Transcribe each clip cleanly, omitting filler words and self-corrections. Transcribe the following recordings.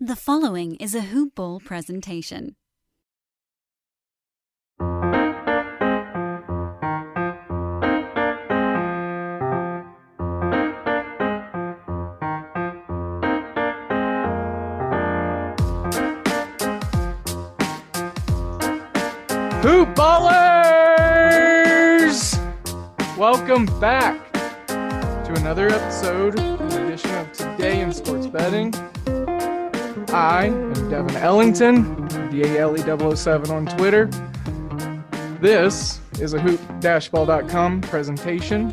The following is a Hoop Ball presentation. Hoop Ballers! Welcome back to another episode, an edition of Today in Sports Betting. I am Devin Ellington, DALE007 on Twitter. This is a hoop-ball.com presentation.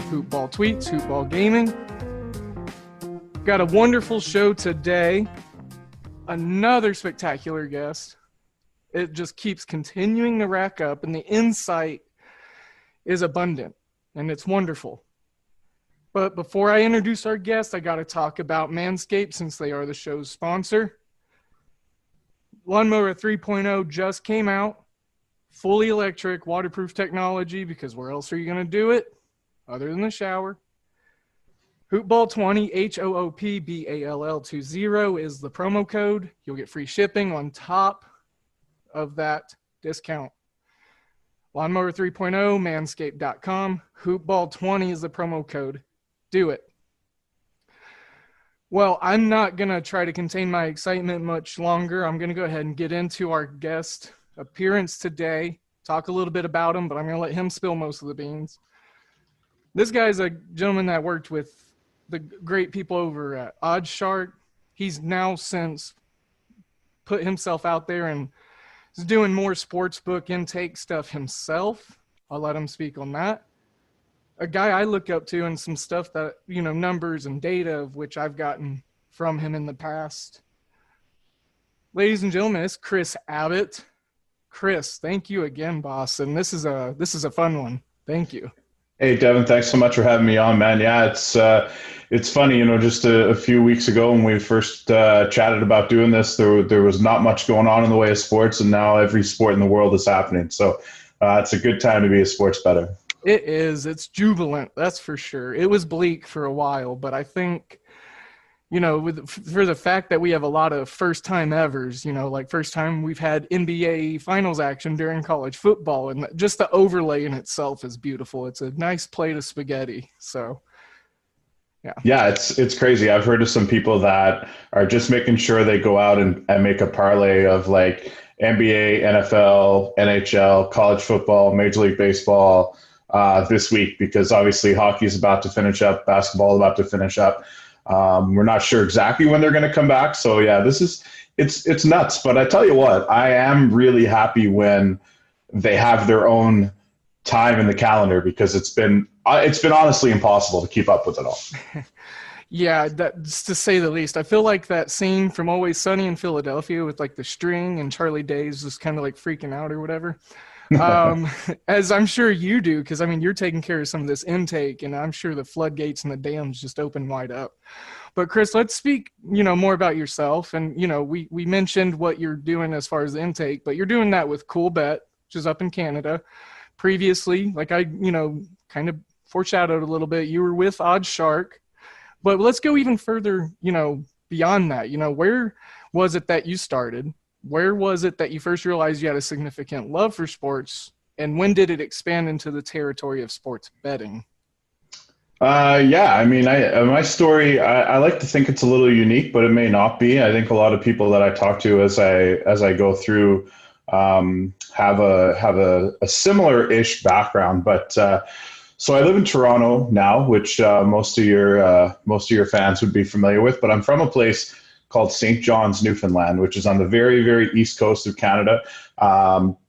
Hoop Ball Tweets, Hoop Ball Gaming. Got a wonderful show today. Another spectacular guest. It just keeps continuing to rack up, and the insight is abundant, and it's wonderful. But before I introduce our guest, I got to talk about Manscaped since they are the show's sponsor. Lawnmower 3.0 just came out. Fully electric, waterproof technology, because where else are you going to do it other than the shower? Hoopball20, HOOPBALL20 is the promo code. You'll get free shipping on top of that discount. Lawnmower 3.0, manscaped.com. Hoopball20 is the promo code. Do it. Well, I'm not going to try to contain my excitement much longer. I'm going to go ahead and get into our guest appearance today, talk a little bit about him, but I'm going to let him spill most of the beans. This guy's a gentleman that worked with the great people over at OddsShark. He's now since put himself out there and is doing more sportsbook intake stuff himself. I'll let him speak on that. A guy I look up to and some stuff that, numbers and data of which I've gotten from him in the past. Ladies and gentlemen, it's Kris Abbott. Kris, thank you again, boss. And this is a fun one. Thank you. Hey, Devin, thanks so much for having me on, man. Yeah, it's funny, just a few weeks ago when we first chatted about doing this, there was not much going on in the way of sports, and now every sport in the world is happening. So it's a good time to be a sports bettor. It is. It's jubilant, that's for sure. It was bleak for a while, but I think, for the fact that we have a lot of first-time evers, like first time we've had NBA finals action during college football, and just the overlay in itself is beautiful. It's a nice plate of spaghetti, so yeah. Yeah, it's crazy. I've heard of some people that are just making sure they go out and make a parlay of like NBA, NFL, NHL, college football, Major League Baseball this week, because obviously hockey is about to finish up, basketball is about to finish up. We're not sure exactly when they're going to come back. So yeah, it's nuts. But I tell you what, I am really happy when they have their own time in the calendar, because it's been honestly impossible to keep up with it all. Yeah, that's to say the least. I feel like that scene from Always Sunny in Philadelphia with like the string and Charlie Day's just kind of like freaking out or whatever. As I'm sure you do, because you're taking care of some of this intake, and I'm sure the floodgates and the dams just open wide up. But Kris, let's speak, more about yourself. And, we mentioned what you're doing as far as the intake, but you're doing that with Cool Bet, which is up in Canada. Previously, like I, kind of foreshadowed a little bit, you were with OddsShark. But let's go even further, beyond that. Where was it that you started? Where was it that you first realized you had a significant love for sports, and when did it expand into the territory of sports betting? My story, I like to think it's a little unique, but it may not be. I think a lot of people that I talk to as I go through have a similar-ish background. But so I live in Toronto now, which most of your fans would be familiar with. But I'm from a place called St. John's, Newfoundland, which is on the very, very east coast of Canada.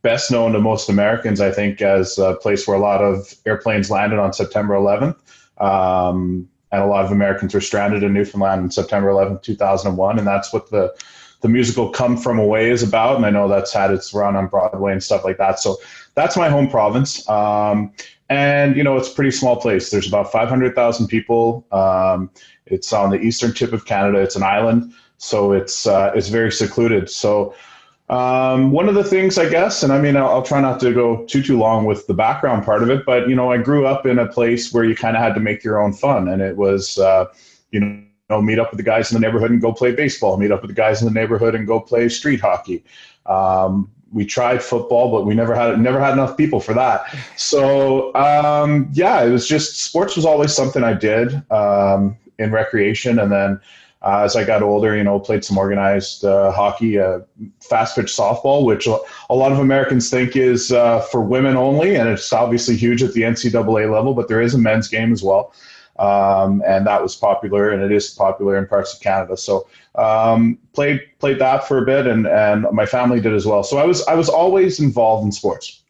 Best known to most Americans, I think, as a place where a lot of airplanes landed on September 11th. And a lot of Americans were stranded in Newfoundland on September 11th, 2001. And that's what the musical Come From Away is about. And I know that's had its run on Broadway and stuff like that. So that's my home province. And, it's a pretty small place. There's about 500,000 people. It's on the eastern tip of Canada. It's an island. So it's very secluded. So one of the things, I guess, and I'll try not to go too long with the background part of it, but, I grew up in a place where you kind of had to make your own fun. And it was, meet up with the guys in the neighborhood and go play baseball, meet up with the guys in the neighborhood and go play street hockey. We tried football, but we never had enough people for that. So it was just, sports was always something I did in recreation. And then as I got older, played some organized hockey, fast pitch softball, which a lot of Americans think is for women only. And it's obviously huge at the NCAA level, but there is a men's game as well. And that was popular, and it is popular in parts of Canada. So played that for a bit, and my family did as well. So I was always involved in sports.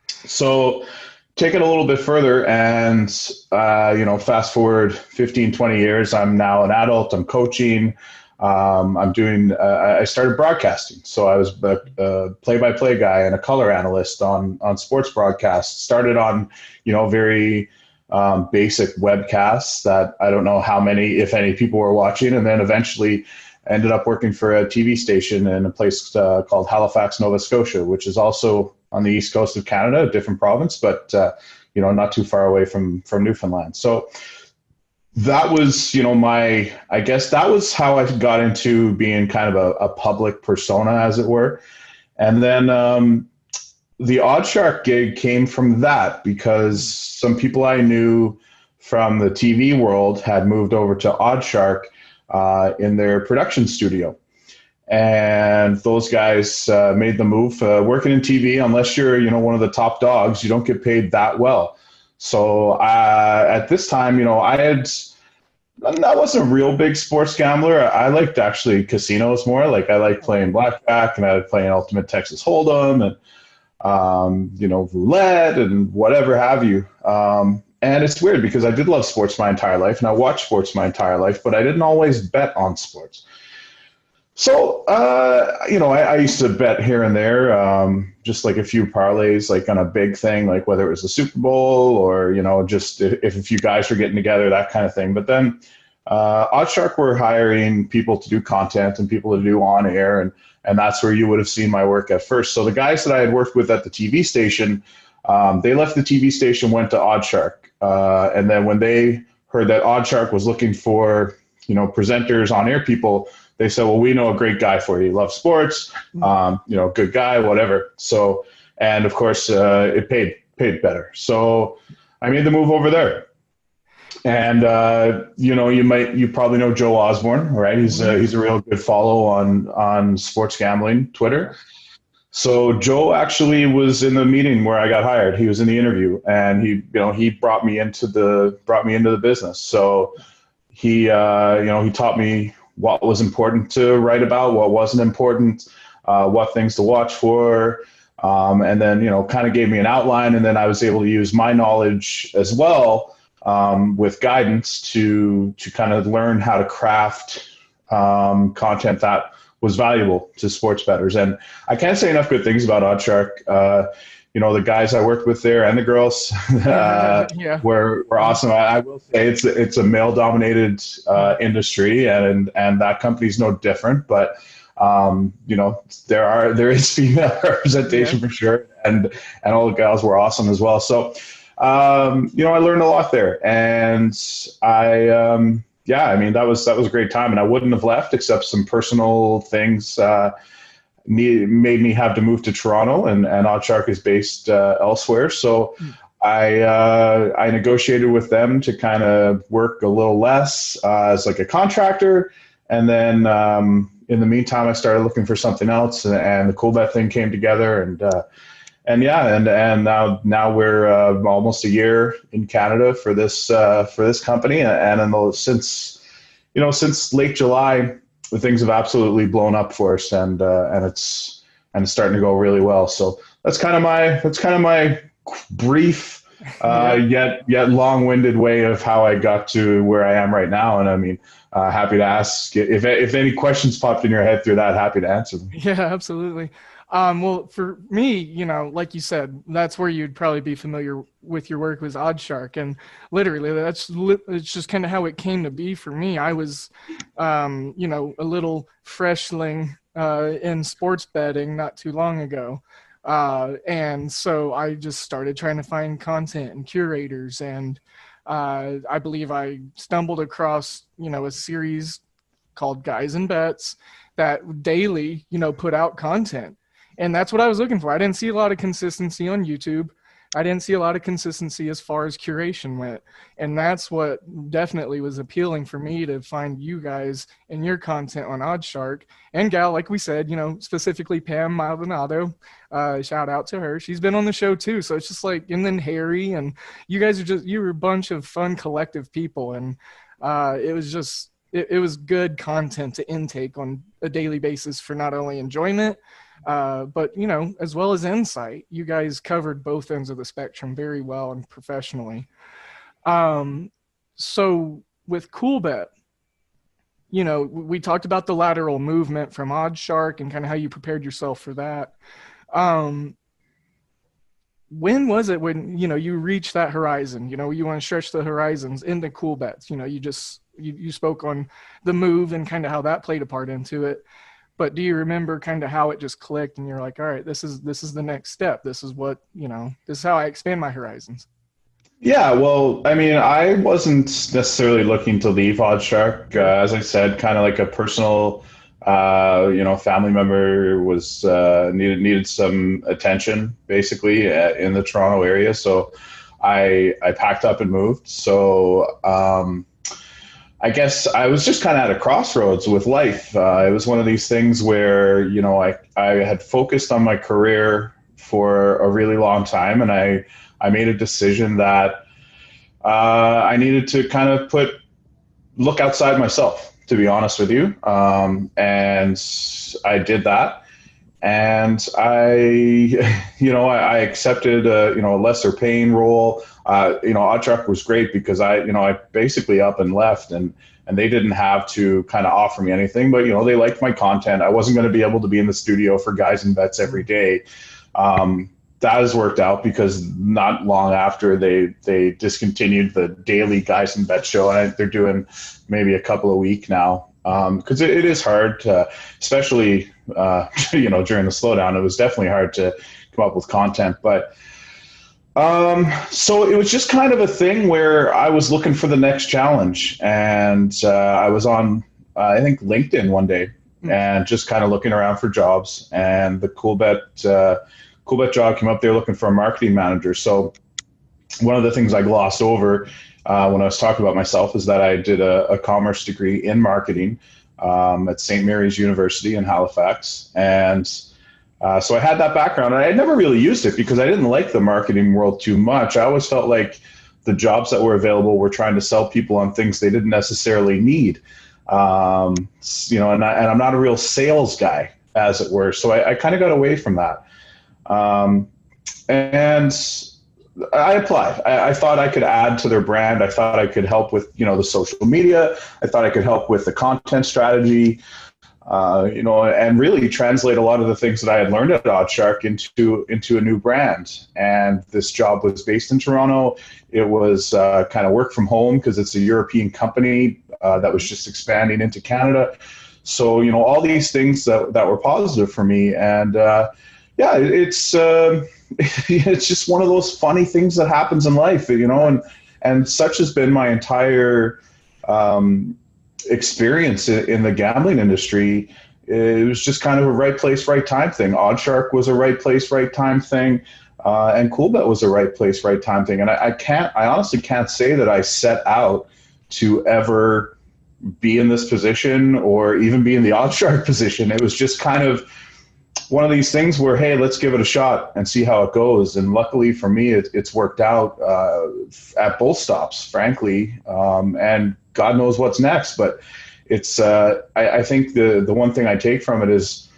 So take it a little bit further, and fast forward 15, 20 years. I'm now an adult. I'm coaching. I'm doing. I started broadcasting. So I was a play-by-play guy and a color analyst on sports broadcasts. Started on very basic webcasts that I don't know how many, if any, people were watching, and then eventually ended up working for a TV station in a place called Halifax, Nova Scotia, which is also on the east coast of Canada, a different province, but not too far away from Newfoundland. So that was, I guess that was how I got into being kind of a public persona, as it were. And then the Oddshark gig came from that, because some people I knew from the TV world had moved over to Oddshark in their production studio. And those guys made the move. Working in TV, unless you're one of the top dogs, you don't get paid that well. So at this time, I wasn't a real big sports gambler. I liked actually casinos more. Like I liked playing blackjack, and I liked playing Ultimate Texas Hold'em, and roulette and whatever have you. And it's weird because I did love sports my entire life, and I watched sports my entire life, but I didn't always bet on sports. So, I used to bet here and there, just like a few parlays, like on a big thing, like whether it was the Super Bowl or, just if a few guys were getting together, that kind of thing. But then Oddshark were hiring people to do content and people to do on air, and that's where you would have seen my work at first. So the guys that I had worked with at the TV station, they left the TV station, went to Oddshark. And then when they heard that Oddshark was looking for, presenters, on-air people, they said, well, we know a great guy for you. He loves sports, good guy, whatever. So, and of course, it paid better. So I made the move over there. And, you probably know Joe Osborne, right? He's a real good follow on sports gambling Twitter. So Joe actually was in the meeting where I got hired. He was in the interview, and he brought me into the business. So he taught me what was important to write about, what wasn't important, what things to watch for. And then, kind of gave me an outline, and then I was able to use my knowledge as well, with guidance to kind of learn how to craft content that was valuable to sports bettors. And I can't say enough good things about Oddshark. The guys I worked with there and the girls were awesome. I will say it's a male dominated industry, and that company's no different, but there is female representation for sure. And all the gals were awesome as well. So, I learned a lot there, and that was a great time, and I wouldn't have left except some personal things made me have to move to Toronto, and Oddshark is based elsewhere. So I negotiated with them to kind of work a little less as like a contractor, and then in the meantime, I started looking for something else, and the Coolbet thing came together, and now we're almost a year in Canada for this company, and since late July, things have absolutely blown up for us, and it's starting to go really well. So that's kind of my brief yet long-winded way of how I got to where I am right now. And I mean, happy to ask if any questions popped in your head through that. Happy to answer them. Yeah, absolutely. Well, for me, like you said, that's where you'd probably be familiar with your work was Oddshark, and literally it's just kind of how it came to be for me. I was, a little freshling in sports betting not too long ago, and so I just started trying to find content and curators, and I believe I stumbled across, a series called Guys and Bets that daily, put out content. And that's what I was looking for. I didn't see a lot of consistency on YouTube. I didn't see a lot of consistency as far as curation went. And that's what definitely was appealing for me, to find you guys and your content on Oddshark. And Gal, like we said, specifically Pam Maldonado, shout out to her. She's been on the show too. So it's just like, and then Harry, and you guys you were a bunch of fun collective people. And it was just, it was good content to intake on a daily basis for not only enjoyment, but, as well as insight. You guys covered both ends of the spectrum very well and professionally. So with CoolBet, we talked about the lateral movement from Oddshark and kind of how you prepared yourself for that. When was it when, you reached that horizon, you want to stretch the horizons into CoolBets? You spoke on the move and kind of how that played a part into it. But do you remember kind of how it just clicked and you're like, all right, this is the next step. This is what, this is how I expand my horizons. Yeah, well, I mean, I wasn't necessarily looking to leave Oddshark. As I said, kind of like a personal, family member was needed some attention, basically, in the Toronto area. So I packed up and moved. So I guess I was just kind of at a crossroads with life. It was one of these things where, I had focused on my career for a really long time, and I made a decision that I needed to kind of look outside myself, to be honest with you. And I did that. And I accepted a lesser paying role. Oddshark was great because I basically up and left, and they didn't have to kind of offer me anything, but they liked my content. I wasn't going to be able to be in the studio for Guys and Bets every day. That has worked out because not long after they discontinued the daily Guys and Bets show, and they're doing maybe a couple a week now. Because it is hard to, especially during the slowdown, it was definitely hard to come up with content. But so it was just kind of a thing where I was looking for the next challenge, and I was on I think LinkedIn one day and just kind of looking around for jobs, and the CoolBet job came up. They were looking for a marketing manager. So one of the things I glossed over when I was talking about myself is that I did a commerce degree in marketing at St. Mary's University in Halifax. And so I had that background, and I never really used it because I didn't like the marketing world too much. I always felt like the jobs that were available were trying to sell people on things they didn't necessarily need. And I'm not a real sales guy, as it were. So I kind of got away from that. And I applied. I thought I could add to their brand. I thought I could help with, the social media. I thought I could help with the content strategy, and really translate a lot of the things that I had learned at Oddshark into a new brand. And this job was based in Toronto. It was kind of work from home because it's a European company that was just expanding into Canada. So, all these things that were positive for me. And it's it's just one of those funny things that happens in life, and such has been my entire experience in the gambling industry. It was just kind of a right place, right time thing. Oddshark was a right place, right time thing, and CoolBet was a right place, right time thing. And I honestly can't say that I set out to ever be in this position or even be in the Oddshark position. It was just kind of one of these things where, hey, let's give it a shot and see how it goes. And luckily for me, it's worked out at both stops, frankly. And God knows what's next. But it's I think the one thing I take from it is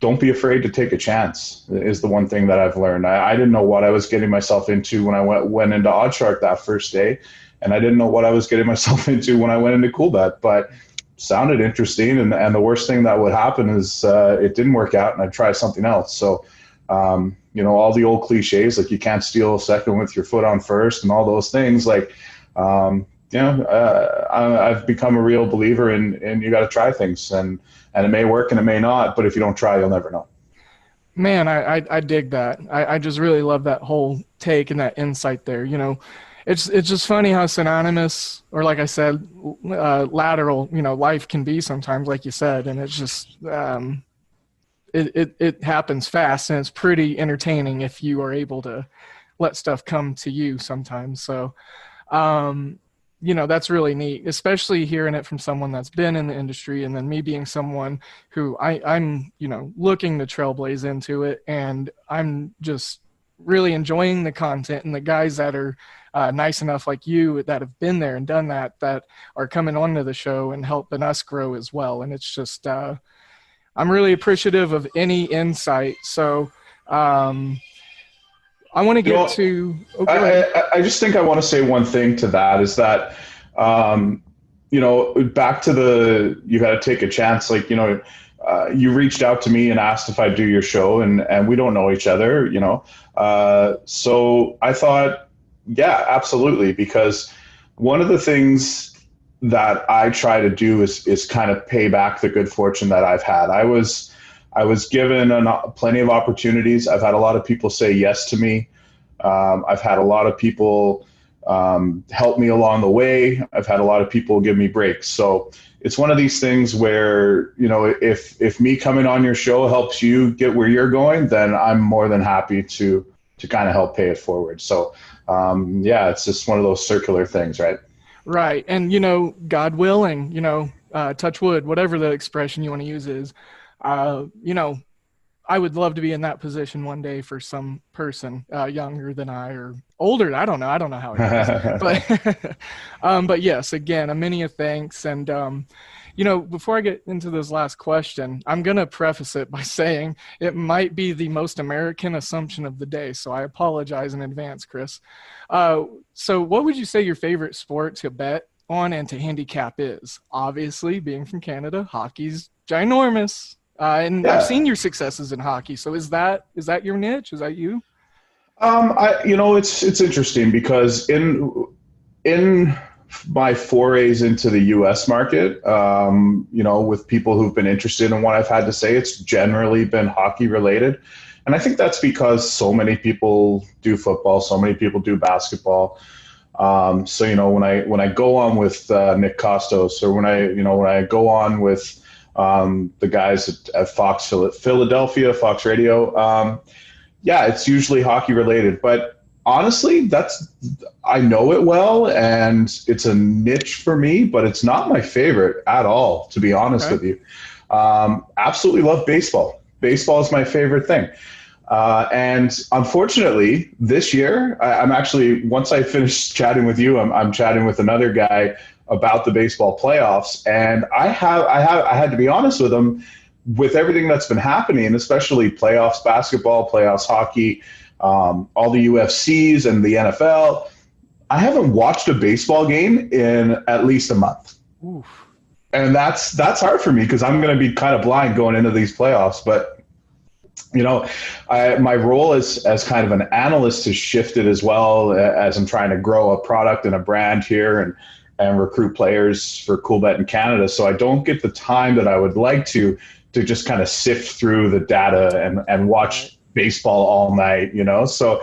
don't be afraid to take a chance is the one thing that I've learned. I didn't know what I was getting myself into when I went into Oddshark that first day. And I didn't know what I was getting myself into when I went into CoolBet. But sounded interesting, and the worst thing that would happen is it didn't work out and I'd try something else. So all the old cliches, like you can't steal a second with your foot on first and all those things, like I've become a real believer in you got to try things, and it may work and it may not, but if you don't try, you'll never know. Man, I dig that. I just really love that whole take and that insight there. It's just funny how synonymous, or like I said, lateral, life can be sometimes, like you said, and it's just it happens fast, and it's pretty entertaining if you are able to let stuff come to you sometimes. So, that's really neat, especially hearing it from someone that's been in the industry, and then me being someone who I'm looking to trailblaze into it, and I'm just really enjoying the content, and the guys that are nice enough like you that have been there and done that are coming onto the show and helping us grow as well. And it's just I'm really appreciative of any insight. So I want to get to I just think I want to say one thing to that is that back to you got to take a chance, like you reached out to me and asked if I'd do your show, and we don't know each other, so I thought, yeah, absolutely. Because one of the things that I try to do is kind of pay back the good fortune that I've had. I was given plenty of opportunities. I've had a lot of people say yes to me. I've had a lot of people help me along the way. I've had a lot of people give me breaks. So it's one of these things where, if me coming on your show helps you get where you're going, then I'm more than happy to kind of help pay it forward. So it's just one of those circular things, right? Right. And, God willing, touch wood, whatever the expression you want to use is, I would love to be in that position one day for some person younger than I, or older. I don't know how it is, but yes, again, a many thanks. And, before I get into this last question, I'm going to preface it by saying it might be the most American assumption of the day. So I apologize in advance, Kris. So what would you say your favorite sport to bet on and to handicap is? Obviously, being from Canada, hockey's ginormous. And I've seen your successes in hockey. So is that your niche? Is that you? It's interesting because in my forays into the U.S. market, with people who've been interested in what I've had to say, it's generally been hockey related. And I think that's because so many people do football, so many people do basketball. So, when I go on with Nick Costos, or when I go on with the guys at Fox Philadelphia, Fox Radio, it's usually hockey related. But honestly, I know it well, and it's a niche for me, but it's not my favorite at all, to be honest with you. Absolutely love baseball. Baseball is my favorite thing. And unfortunately, this year, I'm actually, once I finish chatting with you, I'm chatting with another guy about the baseball playoffs. And I had to be honest with him, with everything that's been happening, especially playoffs basketball, playoffs hockey, all the UFCs and the NFL. I haven't watched a baseball game in at least a month. Oof. And that's hard for me because I'm going to be kind of blind going into these playoffs. But, my role as kind of an analyst has shifted as well, as I'm trying to grow a product and a brand here and recruit players for CoolBet in Canada. So I don't get the time that I would like to just kind of sift through the data and watch baseball all night, So,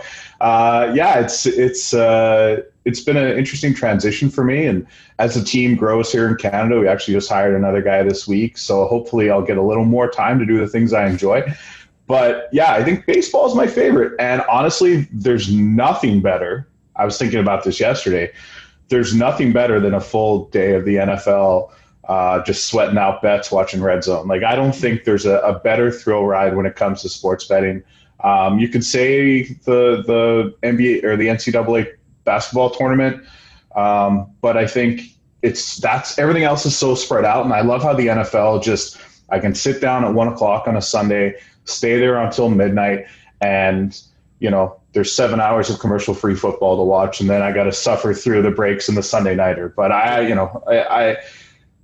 it's been an interesting transition for me. And as the team grows here in Canada, we actually just hired another guy this week. So hopefully I'll get a little more time to do the things I enjoy. But I think baseball is my favorite. And honestly, there's nothing better. I was thinking about this yesterday. There's nothing better than a full day of the NFL, just sweating out bets, watching Red Zone. Like, I don't think there's a better thrill ride when it comes to sports betting. You could say the NBA or the NCAA basketball tournament, but I think that's everything else is so spread out. And I love how the NFL I can sit down at 1 o'clock on a Sunday, stay there until midnight, and there's 7 hours of commercial-free football to watch, and then I got to suffer through the breaks in the Sunday nighter. But I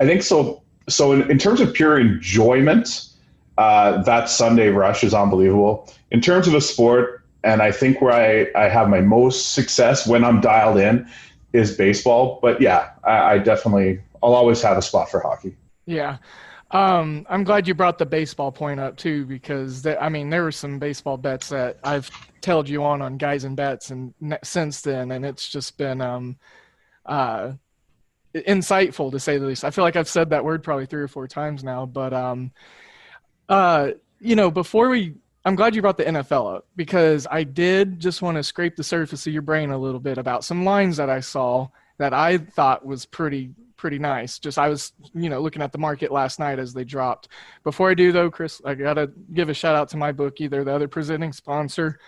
think so. So in terms of pure enjoyment, that Sunday rush is unbelievable. In terms of a sport, and I think where I have my most success when I'm dialed in is baseball. But I'll always have a spot for hockey. Yeah. I'm glad you brought the baseball point up too, because there were some baseball bets that I've told you on guys and bets, and since then, and it's just been insightful to say the least. I feel like I've said that word probably 3 or 4 times now, but I'm glad you brought the NFL up, because I did just want to scrape the surface of your brain a little bit about some lines that I saw that I thought was pretty nice. Just I was, looking at the market last night as they dropped. Before I do though, Kris, I gotta give a shout out to my bookie. They're the other presenting sponsor.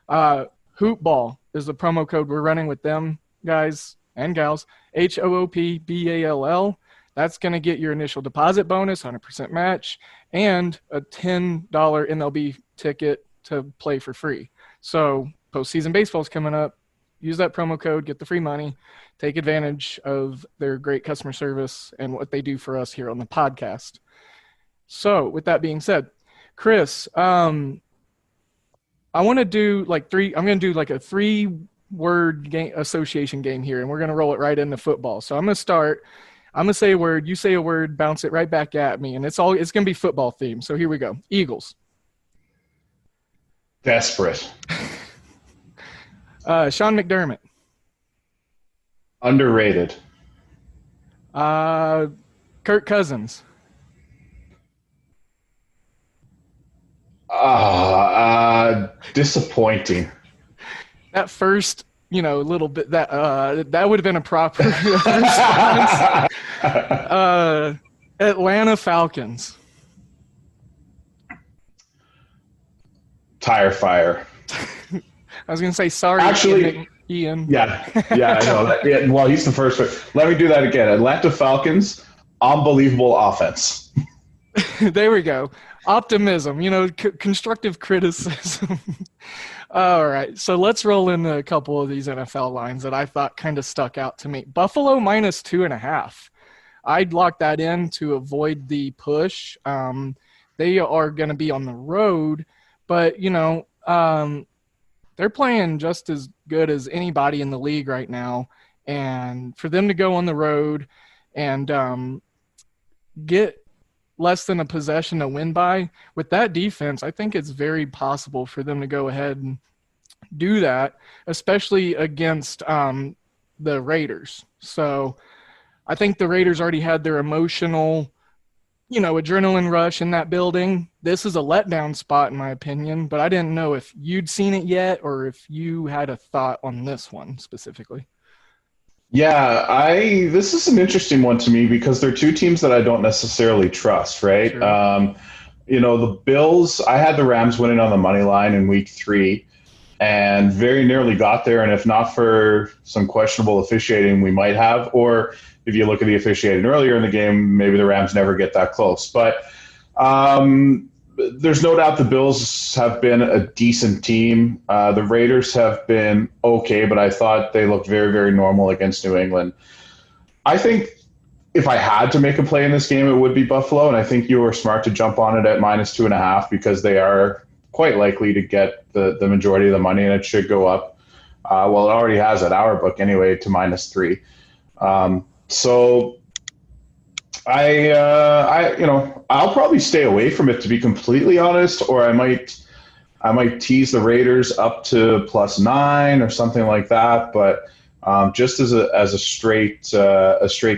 Hoop Ball is the promo code we're running with them, guys and gals. HOOPBALL. That's going to get your initial deposit bonus, 100% match, and a $10 MLB ticket to play for free. So postseason baseball is coming up. Use that promo code, get the free money, take advantage of their great customer service and what they do for us here on the podcast. So with that being said, Kris, I want to do I'm going to do like a 3-word game association game here, and we're going to roll it right into football. So I'm going to start. I'm going to say a word. You say a word, bounce it right back at me, and it's going to be football themed. So here we go. Eagles. Desperate. Sean McDermott. Underrated. Kirk Cousins. Disappointing. That first, little bit that would have been a proper response. Atlanta Falcons. Tire fire. I was going to say sorry. Actually, Ian. Yeah, I know. Well, he's the first one. Let me do that again. Atlanta Falcons, unbelievable offense. There we go. Optimism, constructive criticism. All right, so let's roll in a couple of these NFL lines that I thought kind of stuck out to me. Buffalo -2.5. I'd lock that in to avoid the push. They are going to be on the road, but, they're playing just as good as anybody in the league right now. And for them to go on the road and get less than a possession to win by, with that defense, I think it's very possible for them to go ahead and do that, especially against the Raiders. So I think the Raiders already had their emotional adrenaline rush in that building. This is a letdown spot, in my opinion, but I didn't know if you'd seen it yet or if you had a thought on this one specifically. Yeah, this is an interesting one to me because they're two teams that I don't necessarily trust, right? Sure. The Bills, I had the Rams winning on the money line in week 3 and very nearly got there. And if not for some questionable officiating, we might have, or if you look at the officiating earlier in the game, maybe the Rams never get that close. But there's no doubt the Bills have been a decent team. The Raiders have been okay, but I thought they looked very, very normal against New England. I think if I had to make a play in this game, it would be Buffalo, and I think you were smart to jump on it at -2.5 because they are quite likely to get the majority of the money, and it should go up. Well, it already has at our book anyway to -3. So I'll probably stay away from it, to be completely honest, or I might tease the Raiders up to +9 or something like that. But just as a straight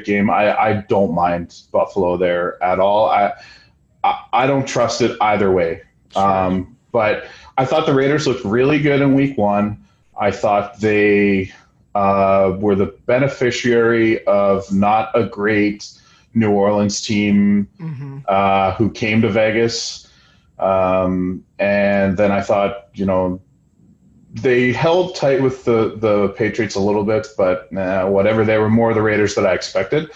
game, I don't mind Buffalo there at all. I don't trust it either way. Sure. But I thought the Raiders looked really good in week 1. I thought they were the beneficiary of not a great New Orleans team who came to Vegas. And then I thought, they held tight with the Patriots a little bit, but whatever, they were more the Raiders that I expected.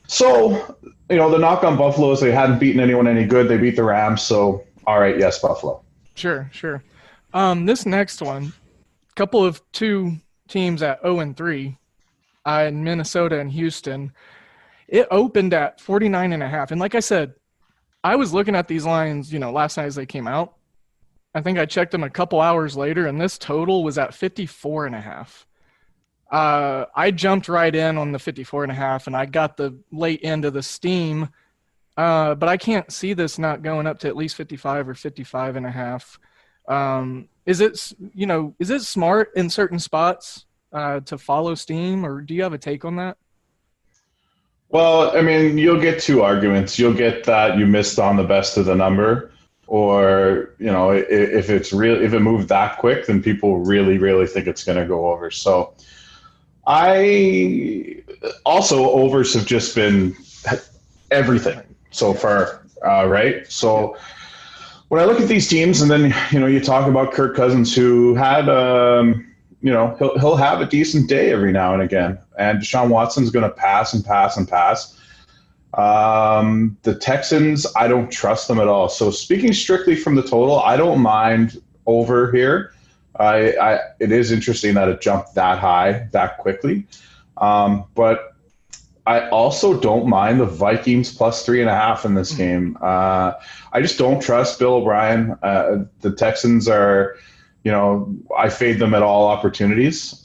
So, the knock on Buffalo is they hadn't beaten anyone any good. They beat the Rams. So, all right, yes, Buffalo. Sure. This next one, two teams at 0-3 in Minnesota and Houston. It opened at 49.5. And like I said, I was looking at these lines, last night as they came out. I think I checked them a couple hours later, and this total was at 54.5. I jumped right in on the 54.5, and I got the late end of the steam But I can't see this not going up to at least 55 or 55 and a half. Is it smart in certain spots to follow steam, or do you have a take on that? Well, I mean, you'll get two arguments. You'll get that you missed on the best of the number, or if if it moved that quick, then people really, really think it's going to go over. So I also overs have just been everything so far, right? So when I look at these teams, and then you talk about Kirk Cousins, who had he'll have a decent day every now and again, and Deshaun Watson's going to pass and pass and pass. The Texans, I don't trust them at all. So speaking strictly from the total, I don't mind over here. It is interesting that it jumped that high that quickly, but I also don't mind the Vikings plus 3.5 in this game. I just don't trust Bill O'Brien. The Texans are, I fade them at all opportunities.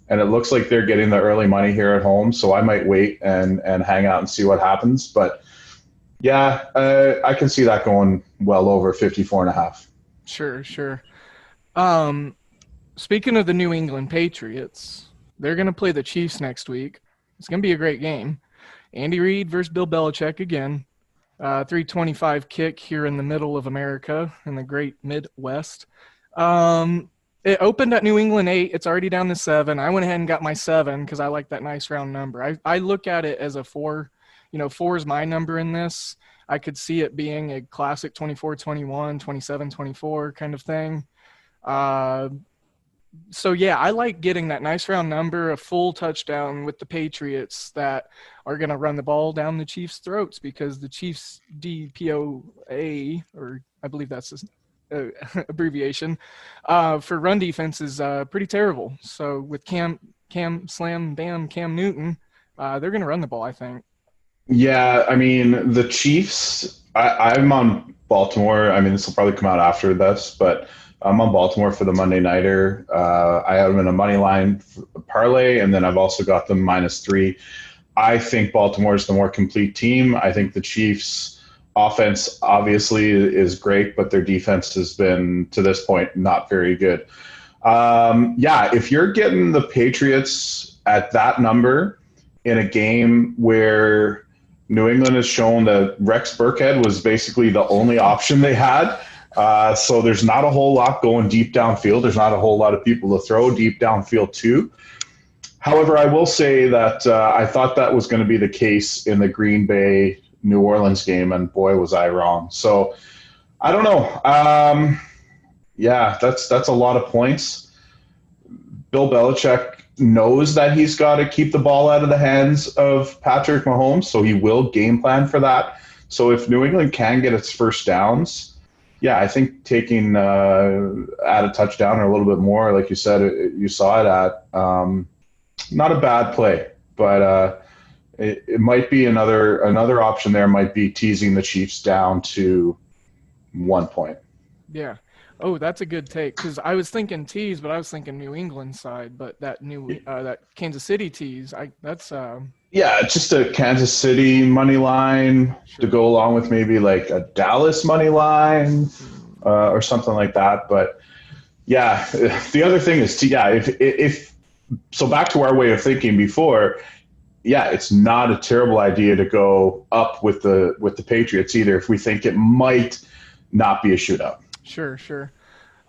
And it looks like they're getting the early money here at home. So I might wait and hang out and see what happens. But yeah, I can see that going well over 54.5. Sure. Speaking of the New England Patriots, they're going to play the Chiefs next week. It's going to be a great game. Andy Reid versus Bill Belichick again. 325 kick here in the middle of America in the great Midwest. It opened at New England 8. It's already down to 7. I went ahead and got my 7 because I like that nice round number. I look at it as a 4. 4 is my number in this. I could see it being a classic 24-21, 27-24 kind of thing. So, yeah, I like getting that nice round number, a full touchdown with the Patriots that are going to run the ball down the Chiefs' throats, because the Chiefs DPOA, or I believe that's his abbreviation, for run defense is pretty terrible. So with Cam Newton, they're going to run the ball, I think. Yeah, I mean, the Chiefs, I'm on Baltimore. I mean, this will probably come out after this, but I'm on Baltimore for the Monday Nighter. I have them in a money line parlay, and then I've also got them -3. I think Baltimore is the more complete team. I think the Chiefs' offense obviously is great, but their defense has been, to this point, not very good. If you're getting the Patriots at that number in a game where New England has shown that Rex Burkhead was basically the only option they had, so there's not a whole lot going deep downfield. There's not a whole lot of people to throw deep downfield to. However, I will say that I thought that was going to be the case in the Green Bay New Orleans game, and boy, was I wrong. So I don't know. That's a lot of points. Bill Belichick knows that he's got to keep the ball out of the hands of Patrick Mahomes, so he will game plan for that. So if New England can get its first downs, I think taking at a touchdown or a little bit more, like you said, you saw it at, not a bad play, but it might be another option there might be teasing the Chiefs down to 1 point. Yeah. Oh, that's a good take, because I was thinking tease, but I was thinking New England side, but that Kansas City tease, just a Kansas City money line to go along with maybe like a Dallas money line or something like that. But yeah, the other thing is if so, back to our way of thinking before. Yeah, it's not a terrible idea to go up with the Patriots either if we think it might not be a shootout. Sure.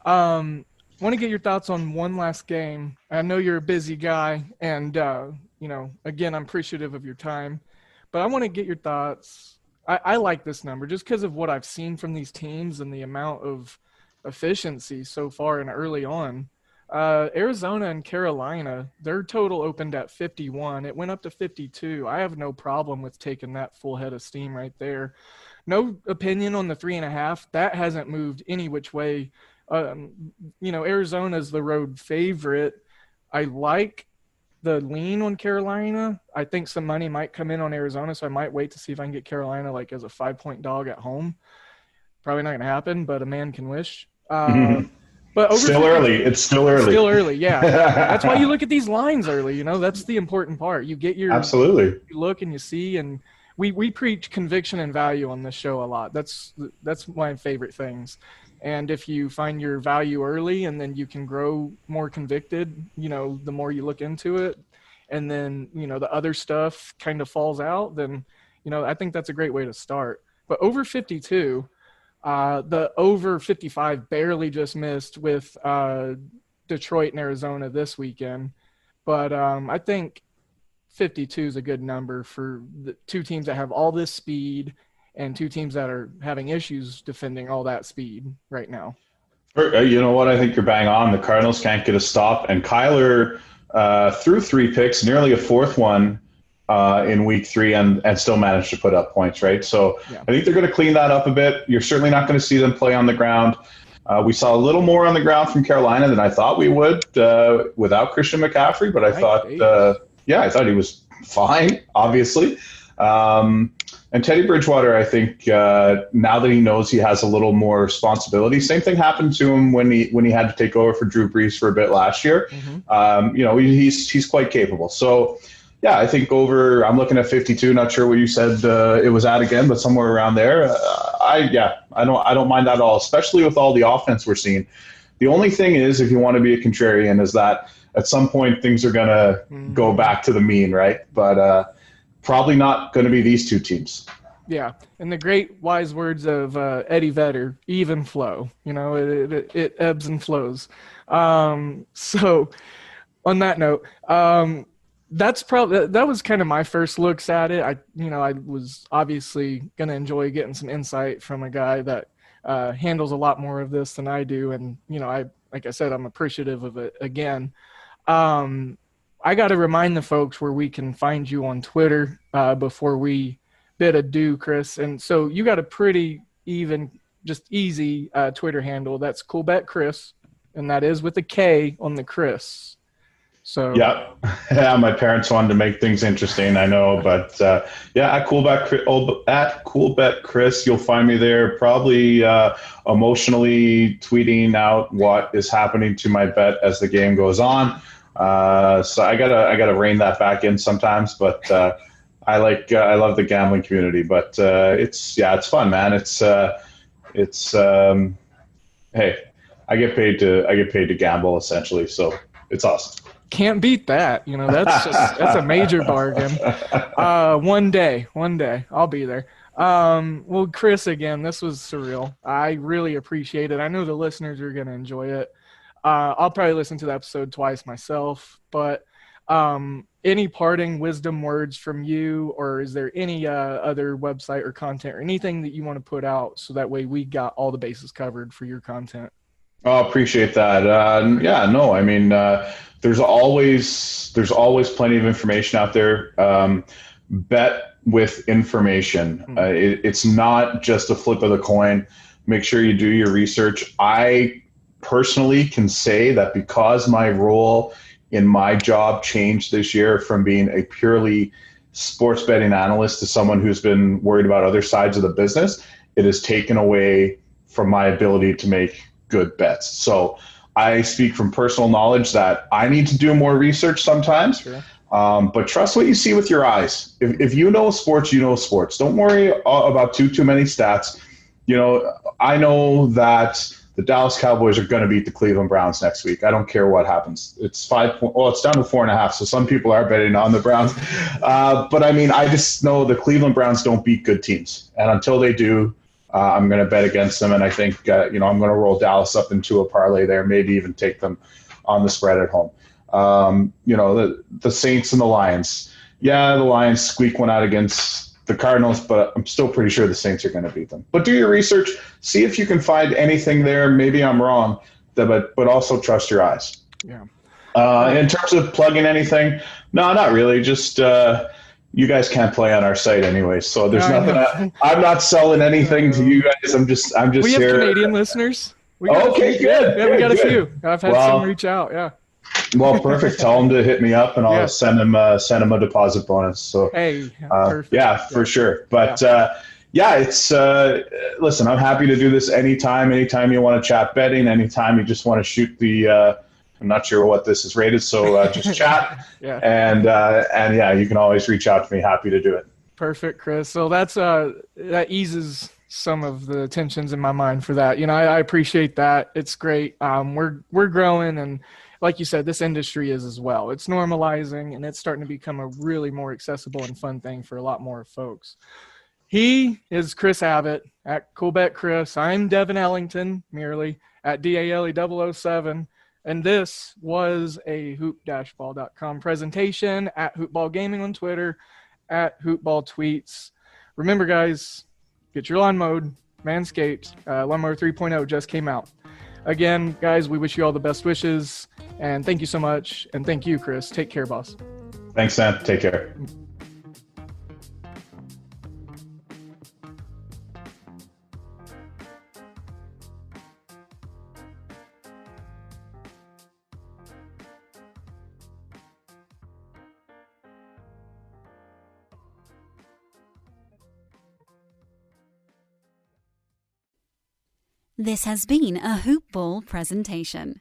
Want to get your thoughts on one last game. I know you're a busy guy, and again, I'm appreciative of your time, but I want to get your thoughts. I like this number just because of what I've seen from these teams and the amount of efficiency so far and early on. Arizona and Carolina, their total opened at 51. It went up to 52. I have no problem with taking that full head of steam right there. No opinion on the 3.5. That hasn't moved any which way. Arizona's the road favorite. I like the lean on Carolina. I think some money might come in on Arizona, so I might wait to see if I can get Carolina like as a 5-point dog at home. Probably not going to happen, but a man can wish. But It's still early. Yeah. That's why you look at these lines early. That's the important part. You get your absolutely. You look and you see, and we preach conviction and value on this show a lot. That's my favorite things. And if you find your value early and then you can grow more convicted, the more you look into it, and then, the other stuff kind of falls out, then, I think that's a great way to start. But over 52, the over 55 barely just missed with Detroit and Arizona this weekend. But I think 52 is a good number for the two teams that have all this speed and two teams that are having issues defending all that speed right now. You know what? I think you're bang on. The Cardinals can't get a stop, and Kyler threw 3 picks, nearly a fourth one in week 3, and still managed to put up points, right? So yeah. I think they're going to clean that up a bit. You're certainly not going to see them play on the ground. We saw a little more on the ground from Carolina than I thought we would without Christian McCaffrey, but I thought he was fine, obviously. And Teddy Bridgewater, I think, now that he knows he has a little more responsibility, same thing happened to him when he had to take over for Drew Brees for a bit last year. Mm-hmm. He's quite capable. So, yeah, I think I'm looking at 52. Not sure what you said it was at again, but somewhere around there. I don't mind that at all, especially with all the offense we're seeing. The only thing is, if you want to be a contrarian, is that at some point things are going to go back to the mean, right? But probably not going to be these two teams. Yeah, and the great wise words of Eddie Vedder, even flow. It ebbs and flows. So on that note, that was kind of my first looks at it. I was obviously going to enjoy getting some insight from a guy that handles a lot more of this than I do. And, like I said, I'm appreciative of it again. I got to remind the folks where we can find you on Twitter before we bid adieu, Kris. And so you got a pretty easy Twitter handle. That's CoolBet Kris, and that is with a K on the Kris. So yeah, my parents wanted to make things interesting, I know, but at CoolBet Kris, you'll find me there. Probably emotionally tweeting out what is happening to my bet as the game goes on. So I gotta rein that back in sometimes, but I love the gambling community, but it's fun, man. Hey, I get paid to gamble essentially, so it's awesome. Can't beat that. That's a major bargain. One day I'll be there. Well, Kris, again, this was surreal. I really appreciate it. I know the listeners are going to enjoy it. I'll probably listen to the episode twice myself, but any parting wisdom words from you, or is there any other website or content or anything that you want to put out so that way we got all the bases covered for your content? Oh, appreciate that. There's always plenty of information out there. Bet with information. It's not just a flip of the coin. Make sure you do your research. I personally can say that because my role in my job changed this year from being a purely sports betting analyst to someone who's been worried about other sides of the business, it has taken away from my ability to make good bets. So I speak from personal knowledge that I need to do more research sometimes. Sure. But trust what you see with your eyes. If you know sports, you know sports. Don't worry about too many stats. I know that the Dallas Cowboys are going to beat the Cleveland Browns next week. I don't care what happens. It's down to 4.5. So some people are betting on the Browns. But I just know the Cleveland Browns don't beat good teams. And until they do, I'm going to bet against them. And I think, I'm going to roll Dallas up into a parlay there, maybe even take them on the spread at home. The Saints and the Lions. Yeah, the Lions squeak one out against the Cardinals, but I'm still pretty sure the Saints are going to beat them. But do your research. See if you can find anything there. Maybe I'm wrong, but also trust your eyes. Yeah. In terms of plugging anything, no, not really. Just you guys can't play on our site anyway, so there's nothing. I'm not selling anything to you guys. I'm just we have here. Canadian listeners. Okay, good. Yeah, we got a few. I've had some reach out. Yeah. Well, perfect. Tell them to hit me up, and I'll send them a deposit bonus. So, hey, perfect. For sure. But it's listen. I'm happy to do this anytime. Anytime you want to chat betting, anytime you just want to shoot the. I'm not sure what this is rated, so just chat. Yeah. And you can always reach out to me. Happy to do it. Perfect, Kris. So that eases some of the tensions in my mind for that. I appreciate that. It's great. We're growing, and like you said, this industry is as well. It's normalizing, and it's starting to become a really more accessible and fun thing for a lot more folks. He is Kris Abbott at Coolbet Kris. I'm Devin Ellington, merely at DALE007. And this was a hoop-ball.com presentation at Hoopball Gaming on Twitter, at Hoopball Tweets. Remember, guys, get your lawn mowed, Manscaped. Lawnmower 3.0 just came out. Again, guys, we wish you all the best wishes, and thank you so much. And thank you, Kris. Take care, boss. Thanks, Sam. Take care. This has been a Hoop Ball presentation.